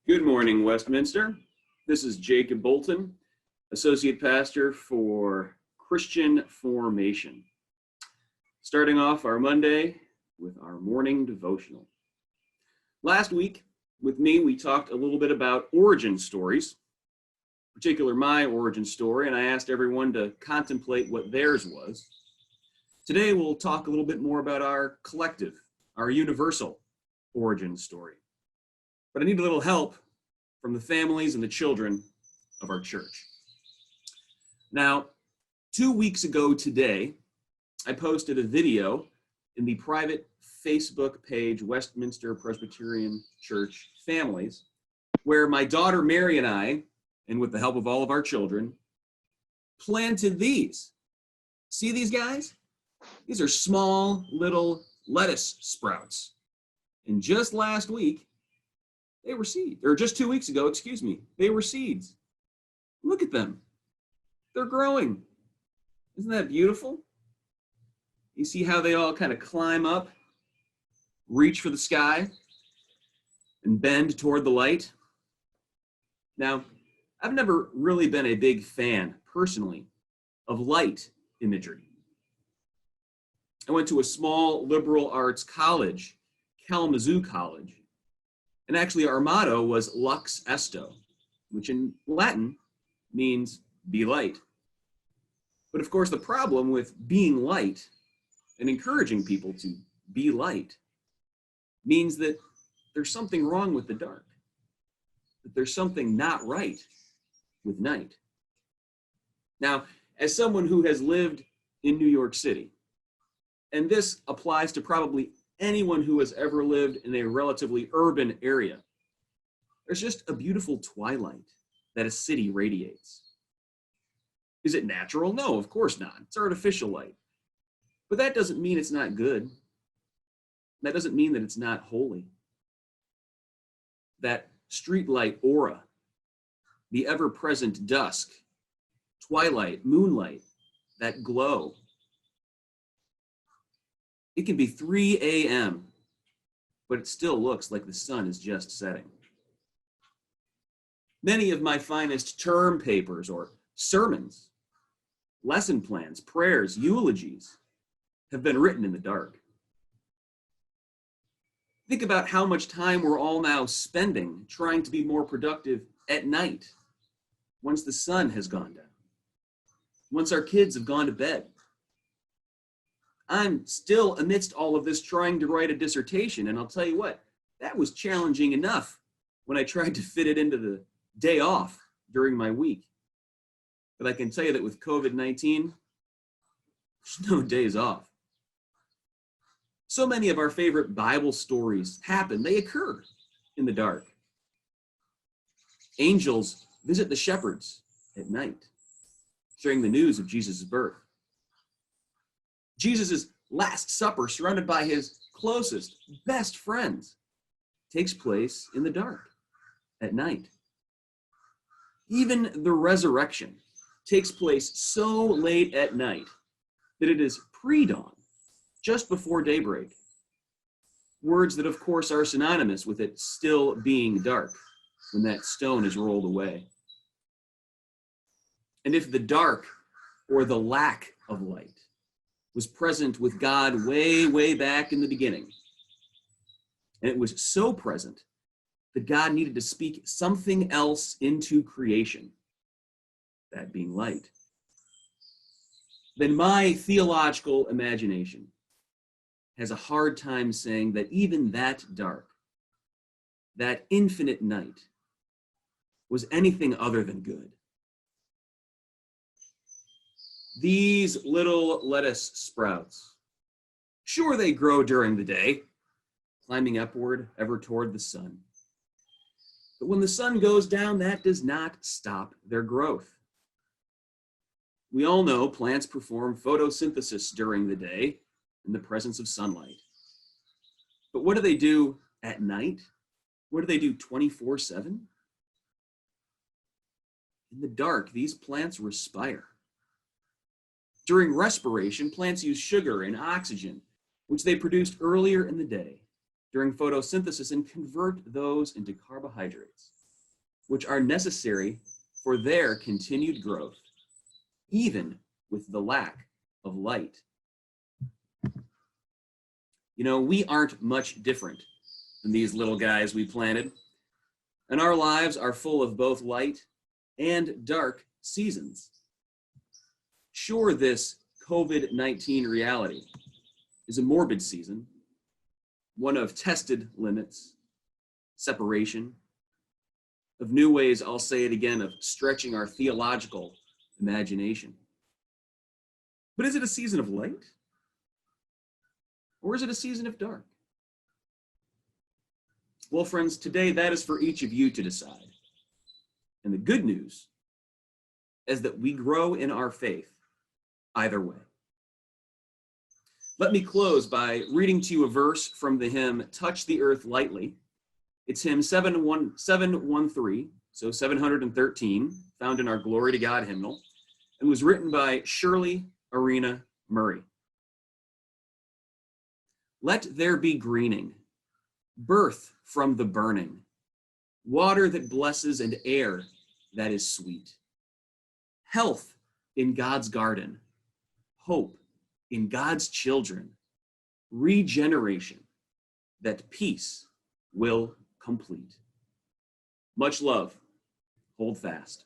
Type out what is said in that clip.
Good morning, Westminster. This is Jacob Bolton, Associate Pastor for Christian Formation. Starting off our Monday with our morning devotional. Last week, with me, we talked a little bit about origin stories, in particular my origin story, and I asked everyone to contemplate what theirs was. Today, we'll talk a little bit more about our collective, our universal origin story. But I need a little help from the families and the children of our church. Now, 2 weeks ago today, I posted a video in the private Facebook page, Westminster Presbyterian Church Families, where my daughter Mary and I, and with the help of all of our children, planted these. See these guys? These are small little lettuce sprouts. And just last week, they were seeds, or just 2 weeks ago, they were seeds. Look at them. They're growing. Isn't that beautiful? You see how they all kind of climb up, reach for the sky, and bend toward the light? Now, I've never really been a big fan, personally, of light imagery. I went to a small liberal arts college, Kalamazoo College, and actually our motto was Lux Esto, which in Latin means be light. But of course, the problem with being light and encouraging people to be light means that there's something wrong with the dark, that there's something not right with night. Now, as someone who has lived in New York City, and this applies to probably anyone who has ever lived in a relatively urban area, there's just a beautiful twilight that a city radiates. Is it natural? No, of course not. It's artificial light. But that doesn't mean it's not good. That doesn't mean that it's not holy. That streetlight aura, the ever-present dusk, twilight, moonlight, that glow. It can be 3 a.m., but it still looks like the sun is just setting. Many of my finest term papers or sermons, lesson plans, prayers, eulogies have been written in the dark. Think about how much time we're all now spending trying to be more productive at night, once the sun has gone down, once our kids have gone to bed. I'm still, amidst all of this, trying to write a dissertation, and I'll tell you what, that was challenging enough when I tried to fit it into the day off during my week. But I can tell you that with COVID-19, there's no days off. So many of our favorite Bible stories they occur in the dark. Angels visit the shepherds at night, sharing the news of Jesus' birth. Jesus' Last Supper, surrounded by his closest, best friends, takes place in the dark, at night. Even the resurrection takes place so late at night that it is pre-dawn, just before daybreak. Words that, of course, are synonymous with it still being dark when that stone is rolled away. And if the dark, or the lack of light, was present with God way, way back in the beginning, and it was so present that God needed to speak something else into creation, that being light, then my theological imagination has a hard time saying that even that dark, that infinite night, was anything other than good. These little lettuce sprouts, sure, they grow during the day, climbing upward ever toward the sun. But when the sun goes down, that does not stop their growth. We all know plants perform photosynthesis during the day in the presence of sunlight. But what do they do at night? What do they do 24/7? In the dark, these plants respire. During respiration, plants use sugar and oxygen, which they produced earlier in the day, during photosynthesis and convert those into carbohydrates, which are necessary for their continued growth, even with the lack of light. You know, we aren't much different than these little guys we planted, and our lives are full of both light and dark seasons. Sure, this COVID-19 reality is a morbid season, one of tested limits, separation, of new ways, I'll say it again, of stretching our theological imagination. But is it a season of light? Or is it a season of dark? Well, friends, today that is for each of you to decide. And the good news is that we grow in our faith either way. Let me close by reading to you a verse from the hymn, Touch the Earth Lightly. It's hymn 713, so 713, found in our Glory to God hymnal, and was written by Shirley Arena Murray. Let there be greening, birth from the burning, water that blesses and air that is sweet, health in God's garden, hope in God's children, regeneration that peace will complete. Much love. Hold fast.